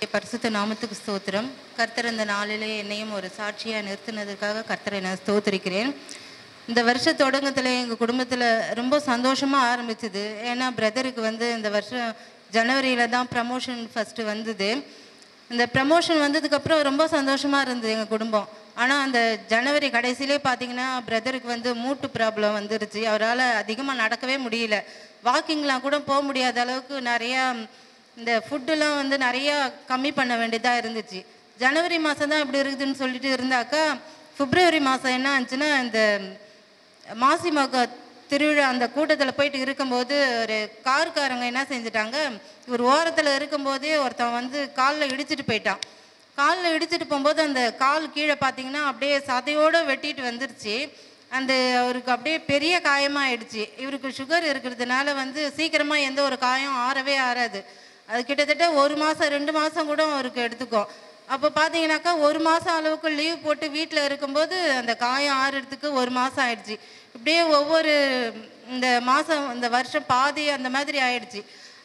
பரிசுத்த நாமத்துக்கு ஸ்தோத்திரம். கர்த்தர் இந்த நாளிலே என்னையும் ஒரு சாட்சியாக நிறுத்தினதுக்காக கர்த்தரை நான் ஸ்தோத்திரிக்கிறேன். இந்த வருஷ தொடக்கத்தில் எங்கள் குடும்பத்தில் ரொம்ப சந்தோஷமாக ஆரம்பிச்சுது. ஏன்னா பிரதருக்கு இந்த வருஷம் ஜனவரியில் தான் ப்ரமோஷன் ஃபஸ்ட்டு வந்தது. இந்த ப்ரமோஷன் வந்ததுக்கப்புறம் ரொம்ப சந்தோஷமாக இருந்தது எங்கள் குடும்பம். ஆனால் அந்த ஜனவரி கடைசியிலே பார்த்திங்கன்னா பிரதருக்கு மூட்டு ப்ராப்ளம் வந்துருச்சு. அவரால் அதிகமாக நடக்கவே முடியல. வாக்கிங்லாம் கூட போக முடியாத அளவுக்கு நிறையா இந்த ஃபுட்டுலாம் நிறையா கம்மி பண்ண வேண்டியதாக இருந்துச்சு. ஜனவரி மாதம் தான் இப்படி இருக்குதுன்னு சொல்லிட்டு இருந்தாக்கா, பிப்ரவரி மாதம் என்ன ஆச்சுன்னா, இந்த மாசி மக திருவிழா அந்த கூட்டத்தில் போயிட்டு இருக்கும்போது ஒரு காருக்காரங்க என்ன செஞ்சுட்டாங்க, ஒரு ஓரத்தில் இருக்கும்போதே ஒருத்தன் காலில் இடிச்சிட்டு போயிட்டான். காலில் இடிச்சிட்டு போகும்போது அந்த கால் கீழே பார்த்தீங்கன்னா அப்படியே சதையோடு வெட்டிட்டு வந்துருச்சு. அவருக்கு அப்படியே பெரிய காயமாகிடுச்சு. இவருக்கு சுகர் இருக்கிறதுனால சீக்கிரமாக எந்த ஒரு காயம் ஆறவே ஆறாது. அது கிட்டத்தட்ட 1 மாதம் 2 மாதம் கூட அவருக்கு எடுத்துக்கும். அப்போ பார்த்தீங்கன்னாக்கா 1 மாதம் அளவுக்கு லீவ் போட்டு வீட்டில் இருக்கும்போது அந்த காயம் ஆறுறதுக்கு 1 மாதம் ஆயிடுச்சு. இப்படியே ஒவ்வொரு இந்த வருஷம் பாதி அந்த மாதிரி ஆயிடுச்சு.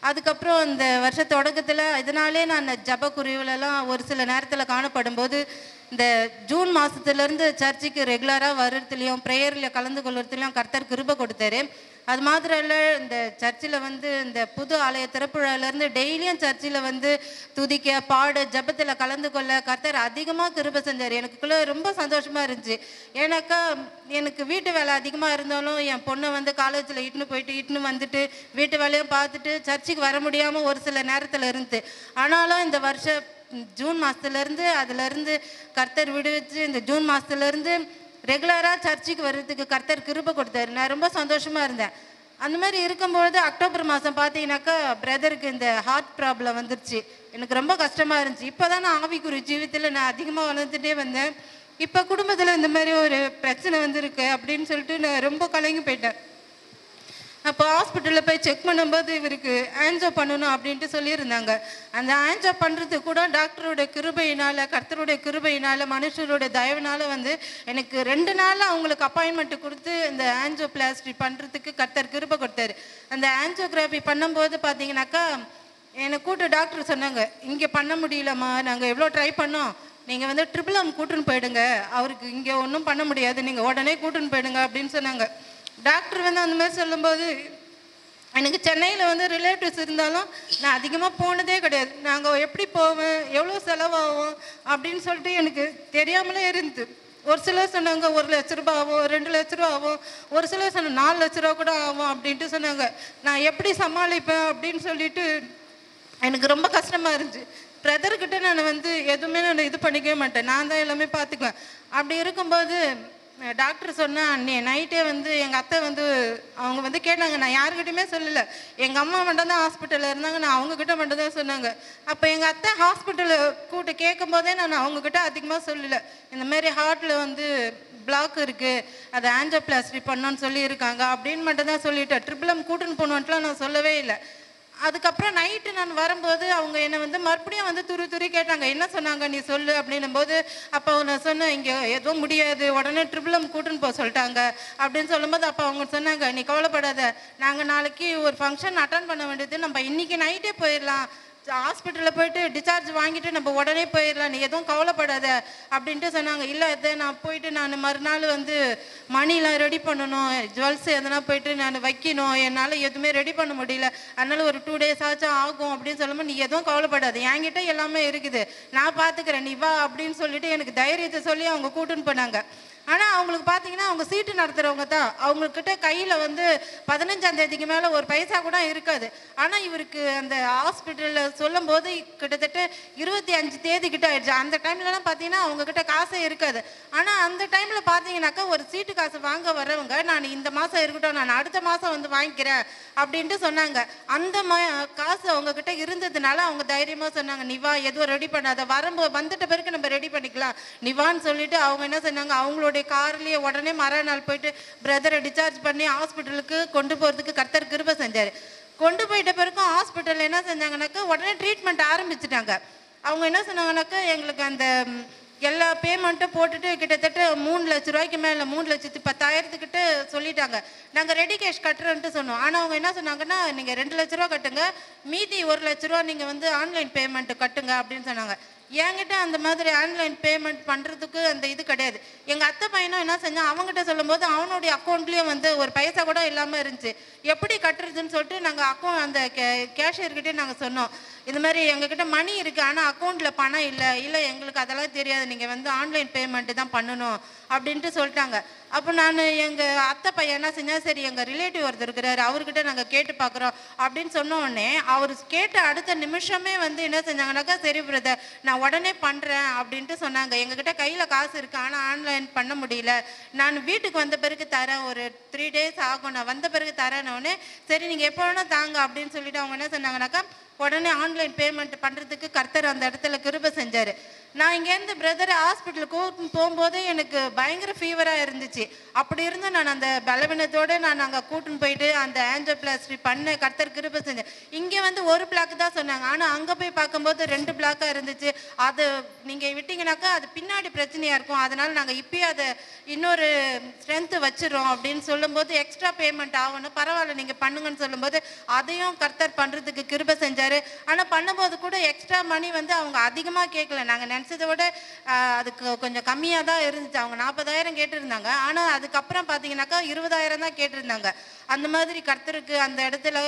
அதுக்கப்புறம் இந்த வருஷ தொடக்கத்தில் இதனாலே நான் ஜப குறிவுலலாம் ஒரு சில நேரத்தில் காணப்படும் போது இந்த ஜூன் மாதத்துலேருந்து சர்ச்சுக்கு ரெகுலராக வர்றதுலையும் ப்ரேயரில் கலந்து கொள்றதுலையும் கர்த்தர் கிருபை கொடுத்தாரு. அது மாத்திரம் இல்லை, இந்த சர்ச்சில் இந்த புது ஆலய திறப்புழாலேருந்து டெய்லியும் சர்ச்சில் துதிக்க பாட ஜபத்தில் கலந்து கொள்ள கர்த்தர் அதிகமாக கிருபை செஞ்சார். எனக்குள்ளே ரொம்ப சந்தோஷமாக இருந்துச்சு. ஏன்னாக்கா எனக்கு வீட்டு வேலை அதிகமாக இருந்தாலும் என் பொண்ணை காலேஜில் இட்டுன்னு வந்துட்டு வீட்டு வேலையும் பார்த்துட்டு சர்ச்சுக்கு வர முடியாமல் ஒரு சில நேரத்தில் இருந்து. ஆனாலும் இந்த வருஷம் ஜூன் மாதத்துலேருந்து அதிலேருந்து கர்த்தர் விடுவிச்சு இந்த ஜூன் மாதத்துலேருந்து ரெகுலராக சர்ச்சுக்கு வர்றதுக்கு கர்த்தர் கிருபை கொடுத்தாரு. நான் ரொம்ப சந்தோஷமாக இருந்தேன். அந்த மாதிரி இருக்கும்பொழுது அக்டோபர் மாதம் பார்த்தீங்கன்னாக்கா பிரதருக்கு இந்த ஹார்ட் ப்ராப்ளம் வந்துருச்சு. எனக்கு ரொம்ப கஷ்டமாக இருந்துச்சு. இப்போ தான் நான் ஆவிக்குரிய ஜீவித்தில் நான் அதிகமாக வளர்ந்துட்டே வந்தேன். இப்போ குடும்பத்தில் இந்த மாதிரி ஒரு பிரச்சனை வந்திருக்கு அப்படின்னு சொல்லிட்டு நான் ரொம்ப கலங்கி போயிட்டேன். அப்போ ஹாஸ்பிட்டலில் போய் செக் பண்ணும்போது இவருக்கு ஆன்ஜோ பண்ணணும் அப்படின்ட்டு சொல்லியிருந்தாங்க. அந்த ஆன்ஜோ பண்ணுறதுக்கு கூட டாக்டருடைய கிருபையினால் கர்த்தருடைய கிருபையினால் மனுஷருடைய தயவுனால் எனக்கு 2 நாளில் அவங்களுக்கு அப்பாயின்மெண்ட்டு கொடுத்து இந்த ஆன்ஜோ பிளாஸ்டி பண்ணுறதுக்கு கர்த்தர் கிருபை கொடுத்தாரு. அந்த ஆன்ஜோகிராஃபி பண்ணும்போது பார்த்தீங்கன்னாக்கா என்னை கூட்டு டாக்டர் சொன்னாங்க, இங்கே பண்ண முடியலம்மா, நாங்கள் எவ்வளோ ட்ரை பண்ணோம், நீங்கள் ட்ரிபிள் எம் கூட்டுன்னு போயிடுங்க, அவருக்கு இங்கே ஒன்றும் பண்ண முடியாது, நீங்கள் உடனே கூட்டுன்னு போயிடுங்க அப்படின்னு சொன்னாங்க. டாக்டர் அந்த மாதிரி சொல்லும்போது எனக்கு சென்னையில் ரிலேட்டிவ்ஸ் இருந்தாலும் நான் அதிகமாக போனதே கிடையாது. நாங்கள் எப்படி போவேன், எவ்வளோ செலவாகும் அப்படின்னு சொல்லிட்டு எனக்கு தெரியாமலே இருந்து. ஒரு சிலர் சொன்னாங்க 1 லட்ச ரூபா ஆகும், 2 லட்ச ரூபா ஆகும், ஒரு சிலர் சொன்ன 4 லட்ச ரூபா கூட ஆகும் அப்படின்ட்டு சொன்னாங்க. நான் எப்படி சமாளிப்பேன் அப்படின்னு சொல்லிட்டு எனக்கு ரொம்ப கஷ்டமாக இருந்துச்சு. பிரதர்கிட்ட நான் எதுவுமே நான் இது பண்ணிக்கவே மாட்டேன், நான் தான் எல்லாமே பார்த்துக்குவேன். அப்படி இருக்கும்போது டாக்டர் சொன்னேன், அன்னே நைட்டே எங்கள் அத்தை அவங்க கேட்டாங்க. நான் யாருக்கிட்டையுமே சொல்லலை, எங்கள் அம்மா மட்டும் தான் ஹாஸ்பிட்டலில் இருந்தாங்க, நான் அவங்கக்கிட்ட மட்டும் தான் சொன்னாங்க. அப்போ எங்கள் அத்தை ஹாஸ்பிட்டலில் கூப்பிட்டு கேட்கும் போதே நான் அவங்கக்கிட்ட அதிகமாக சொல்லலை. இந்தமாரி ஹார்ட்டில் பிளாக் இருக்குது, அதை ஆன்ஜியோபிளாஸ்டி பண்ணோன்னு சொல்லியிருக்காங்க அப்படின்னு மட்டும் தான் சொல்லிட்டேன். ட்ரிபிள் எம் கூட்டுன்னு போனோன்ட்டுலாம் நான் சொல்லவே இல்லை. அதுக்கப்புறம் நைட்டு நான் வரும்போது அவங்க என்னை மறுபடியும் துரு கேட்டாங்க, என்ன சொன்னாங்க நீ சொல்லு அப்படின்னும் போது அப்போ நான் சொன்னேன், இங்கே எதுவும் முடியாது, உடனே ட்ரிபிள் எம் கூட்டுன்னு போக சொல்லிட்டாங்க அப்படின்னு சொல்லும்போது அப்போ அவங்க சொன்னாங்க, நீ கவலைப்படாத, நாங்கள் நாளைக்கு ஒரு ஃபங்க்ஷன் அட்டன் பண்ண வேண்டியது, நம்ம இன்றைக்கி நைட்டே போயிடலாம், ஹாஸ்பிட்டலில் போயிட்டு டிஸ்சார்ஜ் வாங்கிட்டு நம்ம உடனே போயிடலாம், நீ எதுவும் கவலைப்படாத அப்படின்ட்டு சொன்னாங்க. இல்லை இதை நான் போயிட்டு நான் மறுநாள் மணிலாம் ரெடி பண்ணணும், ஜுவல்ஸ் எதனா போயிட்டு நான் வைக்கணும், என்னால் எதுவுமே ரெடி பண்ண முடியல, அதனால் ஒரு 2 days ஆச்சும் ஆகும் அப்படின்னு சொல்லும்போது நீ எதுவும் கவலைப்படாது, என்கிட்ட எல்லாமே இருக்குது, நான் பார்த்துக்கிறேன், நீ வா அப்படின்னு சொல்லிட்டு எனக்கு தைரியத்தை சொல்லி அவங்க கூட்டுன்னு போனாங்க. ஆனால் அவங்களுக்கு பார்த்தீங்கன்னா அவங்க சீட்டு நடத்துகிறவங்க தான், அவங்கக்கிட்ட கையில் 15ஆம் தேதிக்கு மேலே ஒரு பைசா கூட இருக்காது. ஆனால் இவருக்கு அந்த ஹாஸ்பிட்டலில் சொல்லும் போது கிட்டத்தட்ட 25 தேதி கிட்ட ஆயிடுச்சு. அந்த டைம்லலாம் பார்த்தீங்கன்னா அவங்கக்கிட்ட காசே இருக்காது. ஆனால் அந்த டைமில் பார்த்தீங்கன்னாக்கா ஒரு சீட்டு காசு வாங்க வரவங்க, நான் இந்த மாதம் இருக்கட்டும், நான் அடுத்த மாதம் வாங்கிக்கிறேன் அப்படின்ட்டு சொன்னாங்க. அந்த காசு அவங்கக்கிட்ட இருந்ததுனால அவங்க தைரியமாக சொன்னாங்க, நீ வா, எதுவும் ரெடி பண்ணாத, வந்துட்ட பிறகு நம்ம ரெடி பண்ணிக்கலாம், நீ வான்னு சொல்லிட்டு அவங்க என்ன சொன்னாங்க, அவங்களோட கார்லயே உடனே மறுநாள் போயிட்டு பிரதரை டிஸ்சார்ஜ் பண்ணி ஹாஸ்பிட்டலுக்கு கொண்டு போகிறதுக்கு கர்த்தர் கிருபை செஞ்சார். கொண்டு போயிட்ட பிறகும் ஹாஸ்பிட்டலில் என்ன செஞ்சாங்கன்னாக்கா உடனே ட்ரீட்மெண்ட் ஆரம்பிச்சிட்டாங்க. அவங்க என்ன சொன்னாங்கன்னாக்கா எங்களுக்கு அந்த எல்லா பேமெண்ட்டும் போட்டுட்டு கிட்டத்தட்ட 3,00,000 மேலே 3,10,000 சொல்லிட்டாங்க. நாங்கள் ரெடி கேஷ் கட்டுறோன்ட்டு சொன்னோம். ஆனால் அவங்க என்ன சொன்னாங்கன்னா, நீங்கள் 2,00,000 கட்டுங்க, மீதி 1,00,000 நீங்கள் வந்து ஆன்லைன் பேமெண்ட் கட்டுங்க அப்படின்னு சொன்னாங்க. என்கிட்ட அந்த மாதிரி ஆன்லைன் பேமெண்ட் பண்ணுறதுக்கு அந்த இது கிடையாது. எங்கள் அத்தை பையனும் என்ன செஞ்சான், அவங்ககிட்ட சொல்லும்போது அவனுடைய அக்கௌண்ட்லேயும் வந்து ஒரு பைசா கூட இல்லாமல் இருந்துச்சு. எப்படி கட்டுறதுன்னு சொல்லிட்டு நாங்கள் அந்த கேஷியர்கிட்டே நாங்கள் சொன்னோம், இது மாதிரி எங்ககிட்ட மணி இருக்குது ஆனால் அக்கௌண்ட்டில் பணம் இல்லை எங்களுக்கு அதெல்லாம் தெரியாது, நீங்கள் வந்து ஆன்லைன் பேமெண்ட்டு தான் பண்ணணும் அப்படின்ட்டு சொல்லிட்டாங்க. அப்போ நான் எங்கள் அத்தை பையன் என்ன செஞ்சேன், சரி எங்கள் ரிலேட்டிவ் ஒருத்தர் இருக்கிறாரு, அவர்கிட்ட நாங்கள் கேட்டு பார்க்குறோம் அப்படின்னு சொன்ன உடனே அவர் கேட்ட அடுத்த நிமிஷமே வந்து என்ன செஞ்சாங்கனாக்கா, சரி பிரதர் நான் உடனே பண்ணுறேன் அப்படின்ட்டு சொன்னாங்க. எங்ககிட்ட கையில் காசு இருக்குது ஆனால் ஆன்லைன் பண்ண முடியல, நான் வீட்டுக்கு வந்த பிறகு தரேன், ஒரு 3 days ஆகும், நான் வந்த பிறகு தரேன்னொடனே சரி நீங்கள் எப்போ வேணால் தாங்க அப்படின்னு சொல்லிட்டு அவங்க என்ன சொன்னாங்கனாக்கா, உடனே ஆன்லைன் பேமெண்ட் பண்ணுறதுக்கு கர்த்தர் அந்த இடத்துல கிருபை செஞ்சார். நான் இங்கேருந்து பிரதரை ஹாஸ்பிட்டலுக்கு போகும்போதே எனக்கு பயங்கர ஃபீவராக இருந்துச்சு. அப்படி இருந்து நான் அந்த பலவீனத்தோடு நான் அங்கே கூட்டின்னு போயிட்டு அந்த ஆஞ்சியோபிளாஸ்டி பண்ண கர்த்தர் கிருபை செஞ்சேன். இங்கே வந்து 1 பிளாக் தான் சொன்னாங்க, ஆனால் அங்கே போய் பார்க்கும்போது 2 பிளாக்காக இருந்துச்சு. அது நீங்கள் விட்டிங்கனாக்கா அது பின்னாடி பிரச்சனையாக இருக்கும், அதனால் நாங்கள் இப்போயே அதை இன்னொரு ஸ்ட்ரென்த்து வச்சுருவோம் அப்படின்னு சொல்லும்போது எக்ஸ்ட்ரா பேமெண்ட் ஆகணும், பரவாயில்ல நீங்கள் பண்ணுங்கன்னு சொல்லும்போது அதையும் கர்த்தர் பண்ணுறதுக்கு கிருபை செஞ்சார். ஆனால் பண்ணும்போது கூட எக்ஸ்ட்ரா மணி வந்து அவங்க அதிகமாக கேட்கல, நாங்கள் நினச்சதை விட அதுக்கு கொஞ்சம் கம்மியாக தான் இருந்துச்சு. அவங்க 40,000 கேட்டிருந்தாங்க, ஆனால் அதுக்கப்புறம் பார்த்தீங்கன்னாக்கா 20,000 தான் கேட்டிருந்தாங்க. அந்த மாதிரி கர்த்தருக்கு அந்த இடத்துல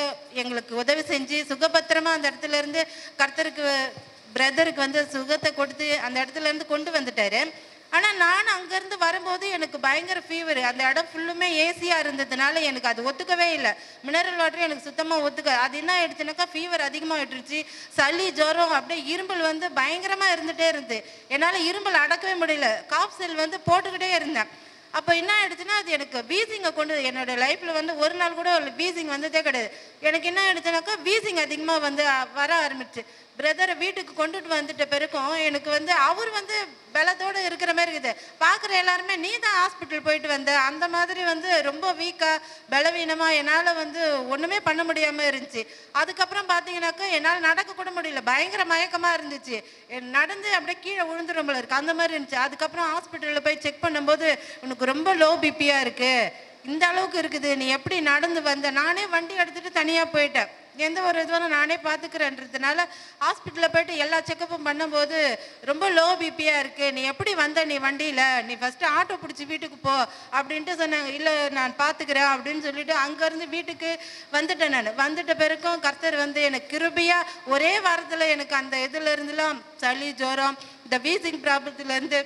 எங்களுக்கு உதவி செஞ்சு சுகபத்திரமாக அந்த இடத்துல இருந்து கர்த்தருக்கு பிரதருக்கு வந்து சுகத்தை கொடுத்து அந்த இடத்துல இருந்து கொண்டு வந்துட்டாரு. ஆனால் நான் அங்கேருந்து வரும்போது எனக்கு பயங்கர ஃபீவர், அந்த இடம் ஃபுல்லுமே ஏசியாக இருந்ததுனால எனக்கு அது ஒத்துக்கவே இல்லை. மினரல் வாட்டர் எனக்கு சுத்தமாக அது என்ன ஆயிடுச்சுனாக்கா, ஃபீவர் அதிகமாக விட்டுருச்சு, சளி ஜுரம் அப்படியே இரும்பல் வந்து பயங்கரமாக இருந்துகிட்டே இருந்து என்னால் இரும்பல் அடக்கவே முடியல. காஃப் செல் வந்து போட்டுக்கிட்டே இருந்தேன். அப்போ என்ன ஆயிடுச்சுன்னா, அது எனக்கு வீசிங்கை கொண்டு என்னோடய லைஃப்பில் வந்து ஒரு நாள் கூட வீசிங் வந்ததே கிடையாது. எனக்கு என்ன ஆயிடுச்சுனாக்கா, வீசிங் அதிகமாக வந்து வர ஆரம்பிச்சு. பிரதரை வீட்டுக்கு கொண்டுட்டு வந்துட்ட பிறகும் எனக்கு வந்து அவர் வந்து பலத்தோடு இருக்கிற மாதிரி இருக்குது. பார்க்குற எல்லாருமே நீ தான் ஹாஸ்பிட்டல் போயிட்டு வந்த, அந்த மாதிரி வந்து ரொம்ப வீக்காக பலவீனமாக என்னால் வந்து ஒன்றுமே பண்ண முடியாமல் இருந்துச்சு. அதுக்கப்புறம் பார்த்தீங்கன்னாக்கா என்னால் நடக்கக்கூட முடியல, பயங்கர மயக்கமாக இருந்துச்சு, நடந்து அப்படியே கீழே விழுந்துடும் இருக்குது, அந்த மாதிரி இருந்துச்சு. அதுக்கப்புறம் ஹாஸ்பிட்டலில் போய் செக் பண்ணும்போது உனக்கு ரொம்ப லோ பிபியாக இருக்குது, இந்த அளவுக்கு இருக்குது, நீ எப்படி நடந்து வந்த, நானே வண்டி எடுத்துகிட்டு தனியாக போயிட்டேன், எந்த ஒரு இதுவும் நானே பார்த்துக்கிறேன்றதுனால ஹாஸ்பிட்டலில் போய்ட்டு எல்லா செக்கப்பும் பண்ணும்போது ரொம்ப லோ பிபியாக இருக்குது, நீ எப்படி வந்த, நீ வண்டியில், நீ ஃபஸ்ட்டு ஆட்டோ பிடிச்சி வீட்டுக்கு போ அப்படின்ட்டு சொன்னாங்க. இல்லை நான் பார்த்துக்கிறேன் அப்படின்னு சொல்லிட்டு அங்கேருந்து வீட்டுக்கு வந்துட்டேன். நான் வந்துட்ட பிறகும் கர்த்தர் வந்து எனக்கு கிருபையாக ஒரே வாரத்தில் எனக்கு அந்த இதுலேருந்துலாம் சளி ஜுரம் இந்த வீசிங் ப்ராப்ளத்துலேருந்து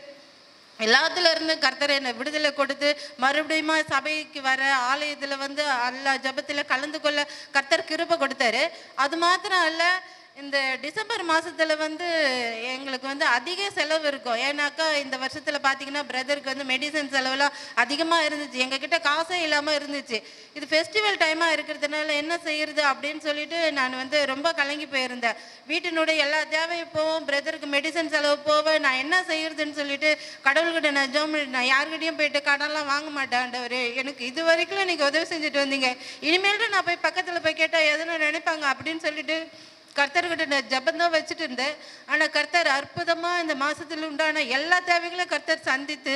எல்லாத்துலேருந்து கர்த்தர் என்னை விடுதலை கொடுத்து மறுபடியும் சபைக்கு வர ஆலயத்தில் வந்து எல்லா ஜபத்தில் கலந்து கொள்ள கர்த்தர் கிருபை கொடுத்தாரு. அது மாத்திரம் அல்ல, இந்த டிசம்பர் மாதத்தில் வந்து எங்களுக்கு வந்து அதிக செலவு இருக்கும். ஏன்னாக்கா இந்த வருஷத்தில் பார்த்தீங்கன்னா பிரதருக்கு வந்து மெடிசன் செலவெல்லாம் அதிகமாக இருந்துச்சு, எங்ககிட்ட காசே இல்லாமல் இருந்துச்சு. இது ஃபெஸ்டிவல் டைமாக இருக்கிறதுனால என்ன செய்யறது அப்படின்னு சொல்லிட்டு நான் வந்து ரொம்ப கலங்கி போயிருந்தேன். வீட்டினுடைய எல்லா தேவையும் போவோம், பிரதருக்கு மெடிசன் செலவு போவேன், நான் என்ன செய்யறதுன்னு சொல்லிட்டு கடவுள்கிட்ட நான் யாருக்கிட்டையும் போயிட்டு கடன்லாம் வாங்க மாட்டேன், ஆண்டவரே எனக்கு இது வரைக்கும் நீங்கள் உதவி செஞ்சுட்டு வந்தீங்க, இனிமேல்ட்டு நான் போய் பக்கத்தில் போய் கேட்டால் எதுன்னு நினைப்பாங்க அப்படின்னு சொல்லிட்டு கர்த்தர்கிட்ட நான் ஜபந்தான் வச்சுட்டு இருந்தேன். ஆனால் கர்த்தர் அற்புதமாக இந்த மாதத்தில் உண்டான எல்லா தேவைகளையும் கர்த்தர் சந்தித்து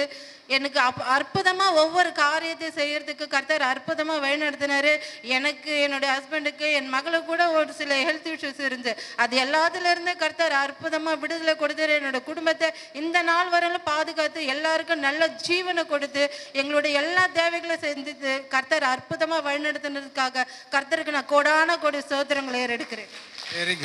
எனக்கு அற்புதமாக ஒவ்வொரு காரியத்தையும் செய்கிறதுக்கு கர்த்தர் அற்புதமாக வழிநடத்தினார். எனக்கு, என்னுடைய ஹஸ்பண்டுக்கு, என் மகளுக்கு கூட ஒரு சில ஹெல்த் இஷ்யூஸ் இருந்து அது எல்லாத்துலேருந்து கர்த்தர் அற்புதமாக விடுதலை கொடுத்தாரு. என்னோடய குடும்பத்தை இந்த நாள் வரையிலும் பாதுகாத்து எல்லாருக்கும் நல்ல ஜீவனை கொடுத்து எங்களுடைய எல்லா தேவைகளையும் செஞ்சுட்டு கர்த்தர் அற்புதமாக வழிநடத்தினதுக்காக கர்த்தருக்கு நான் கோடான கோடி ஸ்தோத்திரங்களை ஏறெடுக்கிறேன். Very good.